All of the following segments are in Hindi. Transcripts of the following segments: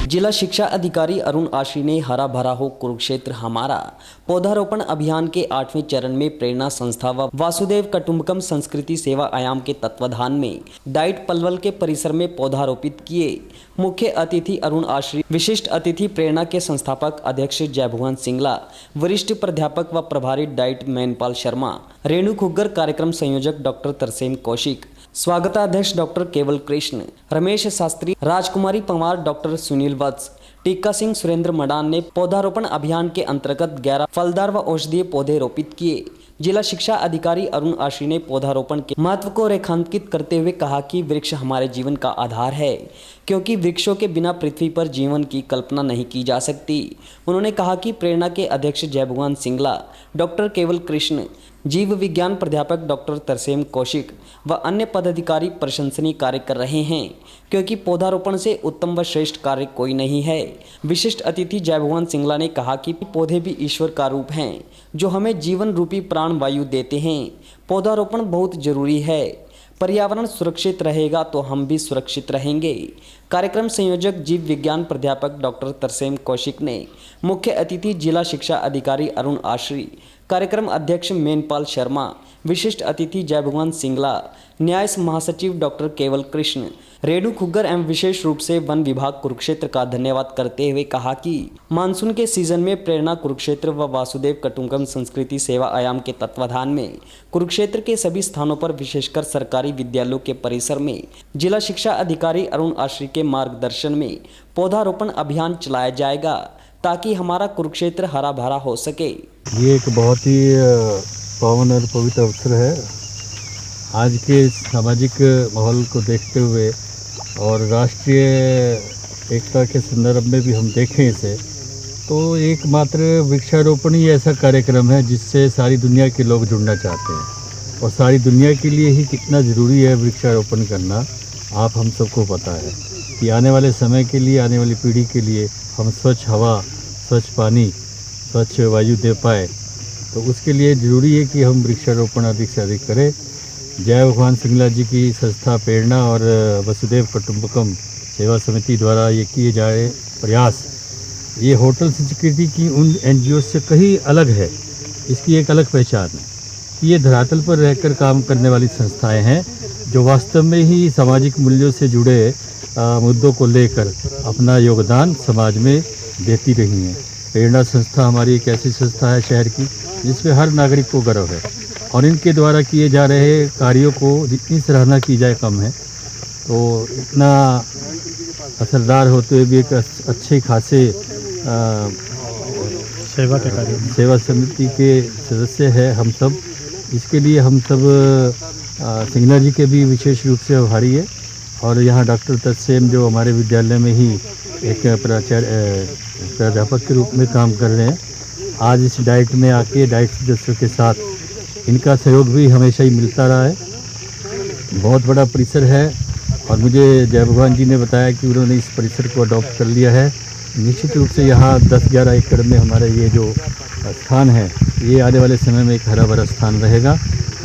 जिला शिक्षा अधिकारी अरुण आशी ने हरा भरा हो कुरुक्षेत्र हमारा पौधारोपण अभियान के 8वें चरण में प्रेरणा संस्था व वासुदेव कुटुंबकम संस्कृति सेवा आयाम के तत्वाधान में डाइट पलवल के परिसर में पौधारोपित किए। मुख्य अतिथि अरुण आशी, विशिष्ट अतिथि प्रेरणा के संस्थापक अध्यक्ष जयभुवन सिंगला, वरिष्ठ प्राध्यापक व प्रभारी डाइट मैनपाल शर्मा, रेणु खुग्गर, कार्यक्रम संयोजक डॉक्टर तरसेम कौशिक, स्वागताध्यक्ष डॉक्टर केवल कृष्ण, रमेश शास्त्री, राजकुमारी पंवार, डॉक्टर सुनील वत्स, टीका सिंह, सुरेंद्र मडान ने पौधारोपण अभियान के अंतर्गत 11 फलदार व औषधीय पौधे रोपित किए। जिला शिक्षा अधिकारी अरुण आशी ने पौधारोपण के महत्व को रेखांकित करते हुए कहा कि वृक्ष हमारे जीवन का आधार है, क्योंकि वृक्षों के बिना पृथ्वी पर जीवन की कल्पना नहीं की जा सकती। उन्होंने कहा कि प्रेरणा के अध्यक्ष जयभुवन सिंगला, डॉक्टर केवल कृष्ण, जीव विज्ञान प्राध्यापक डॉक्टर तरसेम कौशिक व अन्य पदाधिकारी प्रशंसनीय कार्य कर रहे हैं, क्योंकि पौधारोपण से उत्तम व श्रेष्ठ कार्य कोई नहीं है। विशिष्ट अतिथि जयभुवन सिंगला ने कहा कि पौधे भी ईश्वर का रूप हैं, जो हमें जीवन रूपी प्राण वायु देते हैं। पौधारोपण बहुत जरूरी है। पर्यावरण सुरक्षित रहेगा तो हम भी सुरक्षित रहेंगे। कार्यक्रम संयोजक जीव विज्ञान प्राध्यापक डॉक्टर तरसेम कौशिक ने, मुख्य अतिथि जिला शिक्षा अधिकारी अरुण आशी, कार्यक्रम अध्यक्ष मैनपाल शर्मा, विशिष्ट अतिथि जयभुवन सिंगला, न्याय महासचिव डॉक्टर केवल कृष्ण, रेणु खुग्गर एवं विशेष रूप से वन विभाग कुरुक्षेत्र का धन्यवाद करते हुए कहा कि मानसून के सीजन में प्रेरणा कुरुक्षेत्र व वासुदेव कुटुंबकम संस्कृति सेवा आयाम के तत्वाधान में कुरुक्षेत्र के सभी स्थानों पर, विशेषकर सरकारी विद्यालयों के परिसर में जिला शिक्षा अधिकारी अरुण आशी के मार्गदर्शन में पौधारोपण अभियान चलाया जाएगा, ताकि हमारा कुरुक्षेत्र हरा भरा हो सके। ये एक बहुत ही पावन और पवित्र अवसर है। आज के सामाजिक माहौल को देखते हुए और राष्ट्रीय एकता के संदर्भ में भी हम देखें इसे, तो एकमात्र वृक्षारोपण ही ऐसा कार्यक्रम है जिससे सारी दुनिया के लोग जुड़ना चाहते हैं, और सारी दुनिया के लिए ही कितना ज़रूरी है वृक्षारोपण करना आप हम सबको पता है कि आने वाले समय के लिए, आने वाली पीढ़ी के लिए हम स्वच्छ हवा, स्वच्छ पानी, स्वच्छ वायु दे पाए, तो उसके लिए ज़रूरी है कि हम वृक्षारोपण अधिक से अधिक करें। जयभुवन सिंगला जी की संस्था प्रेरणा और वसुदेव कुटुंबकम सेवा समिति द्वारा ये किए जा रहे प्रयास, ये होटल सिक्योरिटी की उन NGO से कहीं अलग है। इसकी एक अलग पहचान है कि ये धरातल पर रहकर काम करने वाली संस्थाएं हैं, जो वास्तव में ही सामाजिक मूल्यों से जुड़े मुद्दों को लेकर अपना योगदान समाज में देती रही हैं। प्रेरणा संस्था हमारी एक ऐसी संस्था है शहर की जिसमें हर नागरिक को गर्व है, और इनके द्वारा किए जा रहे कार्यों को जितनी सराहना की जाए कम है। तो इतना असरदार होते हुए भी एक अच्छे खासे सेवा समिति के सदस्य हैं हम सब। इसके लिए हम सब सिंगला जी के भी विशेष रूप से आभारी है। और यहाँ डॉक्टर तरसेम जो हमारे विद्यालय में ही एक प्राध्यापक के रूप में काम कर रहे हैं, आज इस डाइट में आके डाइट सदस्यों के साथ इनका सहयोग भी हमेशा ही मिलता रहा है। बहुत बड़ा परिसर है, और मुझे जयभुवन जी ने बताया कि उन्होंने इस परिसर को अडॉप्ट कर लिया है। निश्चित रूप से यहाँ 10-11 एकड़ में हमारा ये जो स्थान है, ये आने वाले समय में एक हरा भरा स्थान रहेगा,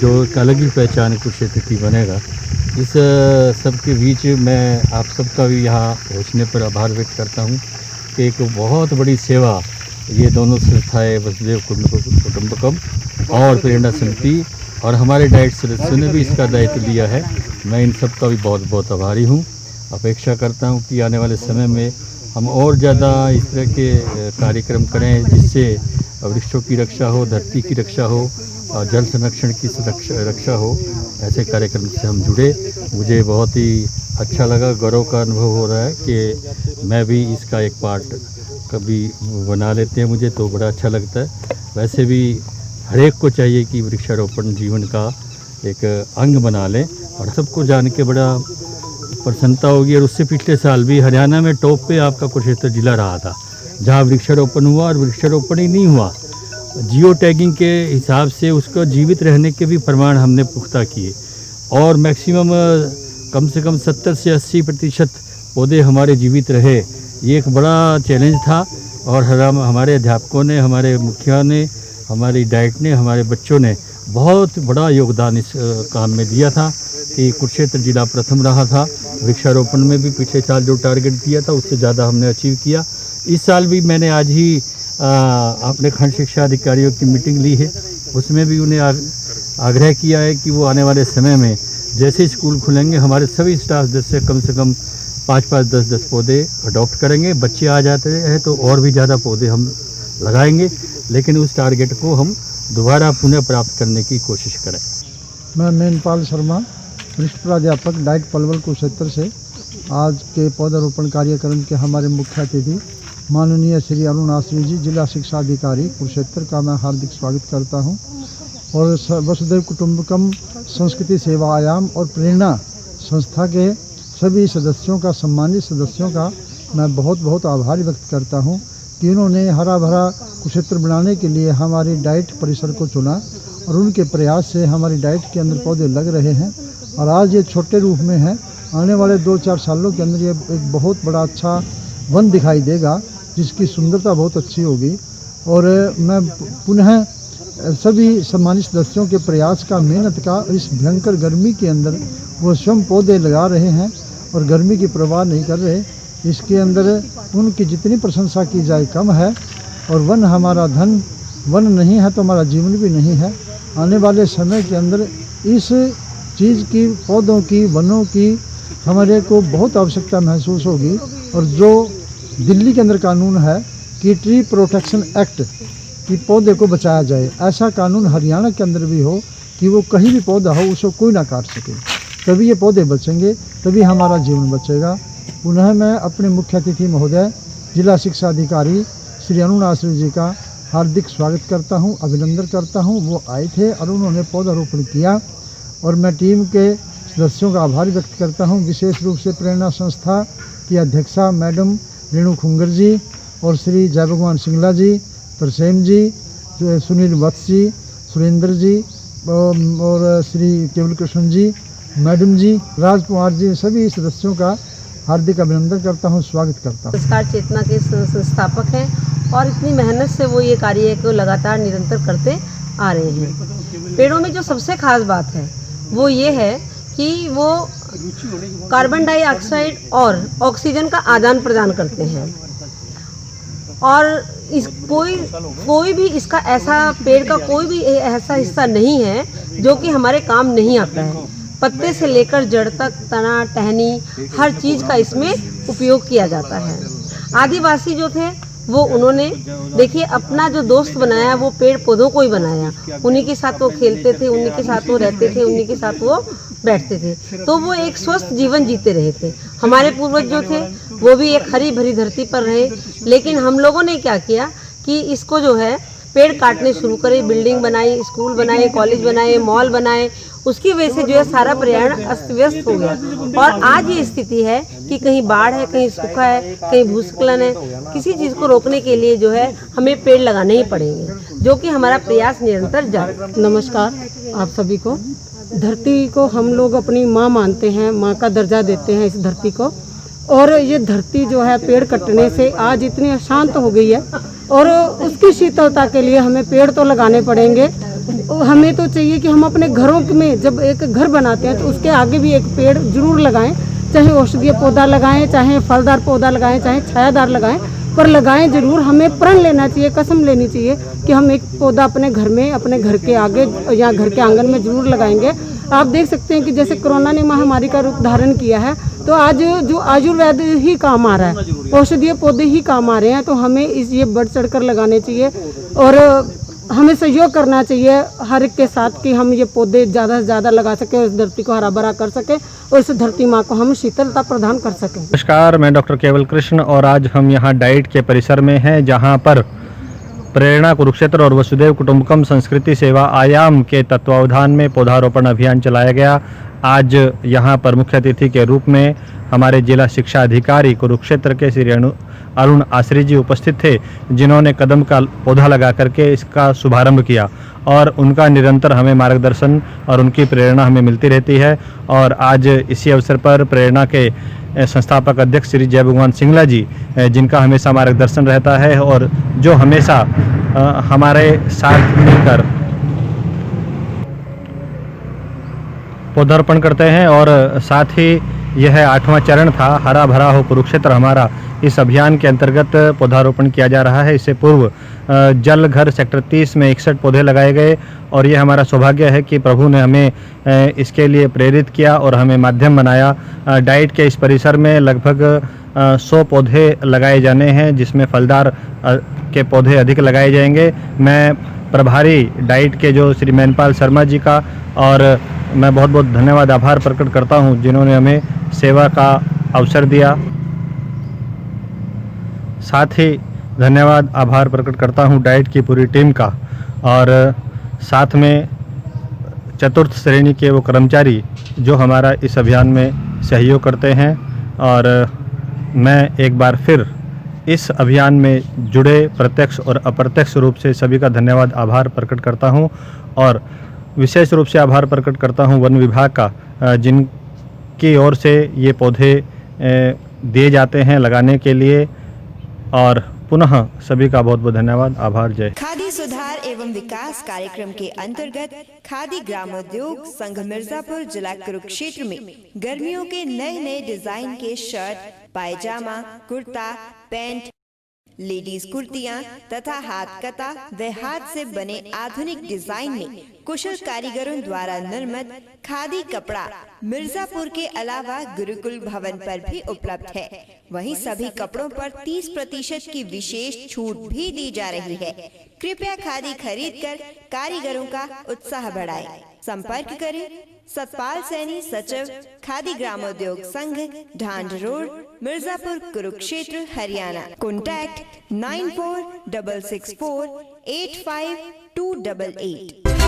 जो एक अलग ही पहचान कुरुक्षेत्र की बनेगा। इस सब के बीच मैं आप सबका भी यहाँ पहुँचने पर आभार व्यक्त करता हूँ कि एक बहुत बड़ी सेवा ये दोनों संस्थाएँ वसुदेव कुटुंबकम और प्रेरणा समिति और हमारे डाइट सदस्यों ने भी इसका दायित्व लिया है। मैं इन सब का भी बहुत बहुत आभारी हूँ। अपेक्षा करता हूँ कि आने वाले समय में हम और ज़्यादा इस तरह के कार्यक्रम करें, जिससे वृक्षों की रक्षा हो, धरती की रक्षा हो और जल संरक्षण की रक्षा हो। ऐसे कार्यक्रम से हम जुड़े, मुझे बहुत ही अच्छा लगा, गौरव का अनुभव हो रहा है कि मैं भी इसका एक पार्ट कभी बना लेते हैं, मुझे तो बड़ा अच्छा लगता है। वैसे भी हर एक को चाहिए कि वृक्षारोपण जीवन का एक अंग बना लें, और सबको जान के बड़ा प्रसन्नता होगी। और उससे पिछले साल भी हरियाणा में टॉप पे आपका कुरुक्षेत्र जिला रहा था, जहाँ वृक्षारोपण हुआ। और वृक्षारोपण ही नहीं हुआ, जियो टैगिंग के हिसाब से उसको जीवित रहने के भी प्रमाण हमने पुख्ता किए, और मैक्सिमम कम से कम 70 से 80% पौधे हमारे जीवित रहे। ये एक बड़ा चैलेंज था, और हमारे अध्यापकों ने, हमारे मुखिया ने, हमारी डाइट ने, हमारे बच्चों ने बहुत बड़ा योगदान इस काम में दिया था कि कुरुक्षेत्र जिला प्रथम रहा था। वृक्षारोपण में भी पिछले साल जो टारगेट दिया था उससे ज़्यादा हमने अचीव किया। इस साल भी मैंने आज ही अपने खंड शिक्षा अधिकारियों की मीटिंग ली है, उसमें भी उन्हें आग्रह किया है कि वो आने वाले समय में जैसे स्कूल खुलेंगे हमारे सभी स्टाफ से कम 5-5, 10-10 पौधे अडॉप्ट करेंगे। बच्चे आ जाते हैं तो और भी ज़्यादा पौधे हम लगाएंगे, लेकिन उस टारगेट को हम दोबारा पुनः प्राप्त करने की कोशिश करें। मैं मेनपाल शर्मा, वरिष्ठ प्राध्यापक डाइट पलवल कुरुक्षेत्र से आज के पौधारोपण कार्यक्रम के हमारे मुख्य अतिथि माननीय श्री अरुण आश्री जी, जिला शिक्षा अधिकारी कुरुक्षेत्र का मैं हार्दिक स्वागत करता हूं और वसुधैव कुटुंबकम संस्कृति सेवा आयाम और प्रेरणा संस्था के सभी सदस्यों का, सम्मानित सदस्यों का मैं बहुत बहुत आभार व्यक्त करता हूं कि उन्होंने हरा भरा कुरुक्षेत्र बनाने के लिए हमारी डाइट परिसर को चुना और उनके प्रयास से हमारी डाइट के अंदर पौधे लग रहे हैं और आज ये छोटे रूप में है। आने वाले 2-4 सालों के अंदर ये एक बहुत बड़ा अच्छा वन दिखाई देगा जिसकी सुंदरता बहुत अच्छी होगी। और मैं पुनः सभी सम्मानित सदस्यों के प्रयास का, मेहनत का, इस भयंकर गर्मी के अंदर वो स्वयं पौधे लगा रहे हैं और गर्मी की परवाह नहीं कर रहे, इसके अंदर उनकी जितनी प्रशंसा की जाए कम है। और वन हमारा धन, वन नहीं है तो हमारा जीवन भी नहीं है। आने वाले समय के अंदर इस चीज़ की, पौधों की, वनों की हमारे को बहुत आवश्यकता महसूस होगी। और जो दिल्ली के अंदर कानून है कि ट्री प्रोटेक्शन एक्ट कि पौधे को बचाया जाए, ऐसा कानून हरियाणा के अंदर भी हो कि वो कहीं भी पौधा हो उसको कोई ना काट सके, तभी ये पौधे बचेंगे, तभी हमारा जीवन बचेगा। पुनः मैं अपने मुख्य अतिथि महोदय जिला शिक्षा अधिकारी श्री अरुण आश्री जी का हार्दिक स्वागत करता हूं, अभिनंदन करता हूं। वो आए थे और उन्होंने पौधारोपण किया और मैं टीम के सदस्यों का आभार व्यक्त करता हूं, विशेष रूप से प्रेरणा संस्था की अध्यक्षा मैडम रेणु खुंगर जी और श्री जय भगवान सिंगला जी, तरसेम जी, सुनील वत्स जी, सुरेंद्र जी और श्री केवल कृष्ण जी, मैडम जी, राजकुमार जी, सभी सदस्यों का हार्दिक अभिनंदन करता हूं, स्वागत करता हूं। संस्कार चेतना के संस्थापक हैं और इतनी मेहनत से वो ये कार्य को लगातार निरंतर करते आ रहे हैं। पेड़ों में जो सबसे खास बात है वो ये है कि वो कार्बन डाइऑक्साइड और ऑक्सीजन का आदान प्रदान करते हैं और इस कोई भी इसका ऐसा, पेड़ का कोई भी ऐसा हिस्सा नहीं है जो कि हमारे काम नहीं आता है। पत्ते से लेकर जड़ तक, तना, टहनी, हर चीज़ का इसमें उपयोग किया जाता है। आदिवासी जो थे वो उन्होंने देखिए अपना जो दोस्त बनाया वो पेड़ पौधों को ही बनाया। उन्हीं के साथ वो खेलते थे, उन्हीं के साथ वो रहते थे, उन्हीं के साथ वो बैठते थे, तो वो एक स्वस्थ जीवन जीते रहे थे। हमारे पूर्वज जो थे वो भी एक हरी भरी धरती पर रहे, लेकिन हम लोगों ने क्या किया कि इसको जो है पेड़ काटने शुरू करे, बिल्डिंग बनाई, स्कूल बनाए, कॉलेज बनाए, मॉल बनाए, उसकी वजह से जो है सारा पर्यावरण अस्त व्यस्त हो गया। और आज ये स्थिति है कि कहीं बाढ़ है, कहीं सूखा है, कहीं भूस्खलन है। किसी चीज़ को रोकने के लिए जो है हमें पेड़ लगाने ही पड़ेंगे, जो कि हमारा प्रयास निरंतर जारी। नमस्कार आप सभी को। धरती को हम लोग अपनी माँ मानते हैं, माँ का दर्जा देते हैं इस धरती को, और ये धरती जो है पेड़ कटने से आज इतनी अशांत हो गई है और उसकी शीतलता के लिए हमें पेड़ तो लगाने पड़ेंगे। हमें तो चाहिए कि हम अपने घरों में जब एक घर बनाते हैं तो उसके आगे भी एक पेड़ जरूर लगाएं, चाहे औषधीय पौधा लगाएं, चाहे फलदार पौधा लगाएं, चाहे छायादार लगाएं, पर लगाएं जरूर। हमें प्रण लेना चाहिए, कसम लेनी चाहिए कि हम एक पौधा अपने घर में, अपने घर के आगे या घर के आंगन में जरूर लगाएंगे। आप देख सकते हैं कि जैसे कोरोना ने महामारी का रूप धारण किया है तो आज जो आयुर्वेद ही काम आ रहा है, औषधीय पौधे ही काम आ रहे हैं, तो हमें ये बढ़ चढ़ कर लगाने चाहिए और हमें सहयोग करना चाहिए हर एक के साथ कि हम ये पौधे ज़्यादा से ज़्यादा लगा सकें और इस धरती को हरा भरा कर सकें और इस धरती माँ को हम शीतलता प्रदान कर सकें। नमस्कार, मैं डॉक्टर केवल कृष्ण और आज हम यहाँ डाइट के परिसर में हैं, जहाँ पर प्रेरणा कुरुक्षेत्र और वसुधैव कुटुंबकम संस्कृति सेवा आयाम के तत्वावधान में पौधारोपण अभियान चलाया गया। आज यहाँ पर मुख्य अतिथि के रूप में हमारे जिला शिक्षा अधिकारी कुरुक्षेत्र के श्री अरुण आश्री जी उपस्थित थे, जिन्होंने कदम का पौधा लगा करके इसका शुभारंभ किया और उनका निरंतर हमें मार्गदर्शन और उनकी प्रेरणा हमें मिलती रहती है। और आज इसी अवसर पर प्रेरणा के संस्थापक अध्यक्ष श्री जय भगवान सिंगला जी, जिनका हमेशा मार्गदर्शन रहता है और जो हमेशा हमारे साथ मिलकर पौधारोपण करते हैं और साथ ही यह 8वां चरण था, हरा भरा हो कुरुक्षेत्र हमारा। इस अभियान के अंतर्गत पौधारोपण किया जा रहा है। इससे पूर्व जल घर सेक्टर 30 में 61 पौधे लगाए गए और ये हमारा सौभाग्य है कि प्रभु ने हमें इसके लिए प्रेरित किया और हमें माध्यम बनाया। डाइट के इस परिसर में लगभग 100 पौधे लगाए जाने हैं, जिसमें फलदार के पौधे अधिक लगाए जाएंगे। मैं प्रभारी डाइट के जो श्री मैनपाल शर्मा जी का और मैं बहुत बहुत धन्यवाद आभार प्रकट करता हूं, जिन्होंने हमें सेवा का अवसर दिया। साथ ही धन्यवाद आभार प्रकट करता हूं डाइट की पूरी टीम का और साथ में चतुर्थ श्रेणी के वो कर्मचारी जो हमारा इस अभियान में सहयोग करते हैं। और मैं एक बार फिर इस अभियान में जुड़े प्रत्यक्ष और अप्रत्यक्ष रूप से सभी का धन्यवाद आभार प्रकट करता हूं और विशेष रूप से आभार प्रकट करता हूं वन विभाग का, जिनकी ओर से ये पौधे दिए जाते हैं लगाने के लिए। और पुनः सभी का बहुत बहुत धन्यवाद, आभार, जय। खादी सुधार एवं विकास कार्यक्रम के अंतर्गत खादी ग्रामोद्योग संघ मिर्जापुर जिला कुरुक्षेत्र में गर्मियों के नए नए डिजाइन के शर्ट, पायजामा, कुर्ता, पैंट, लेडीज कुर्तियां तथा हाथ कता व हाथ से बने आधुनिक डिजाइन में कुशल कारीगरों द्वारा निर्मित खादी कपड़ा मिर्जापुर के अलावा गुरुकुल भवन पर भी उपलब्ध है। वहीं सभी कपड़ों पर 30% की विशेष छूट भी दी जा रही है। कृपया खादी खरीदकर कारीगरों का उत्साह बढ़ाएं। संपर्क करें सतपाल सैनी, सचिव, खादी ग्रामोद्योग संघ, ढांड रोड, मिर्जापुर, कुरुक्षेत्र, हरियाणा। कॉन्टैक्ट 9466485288।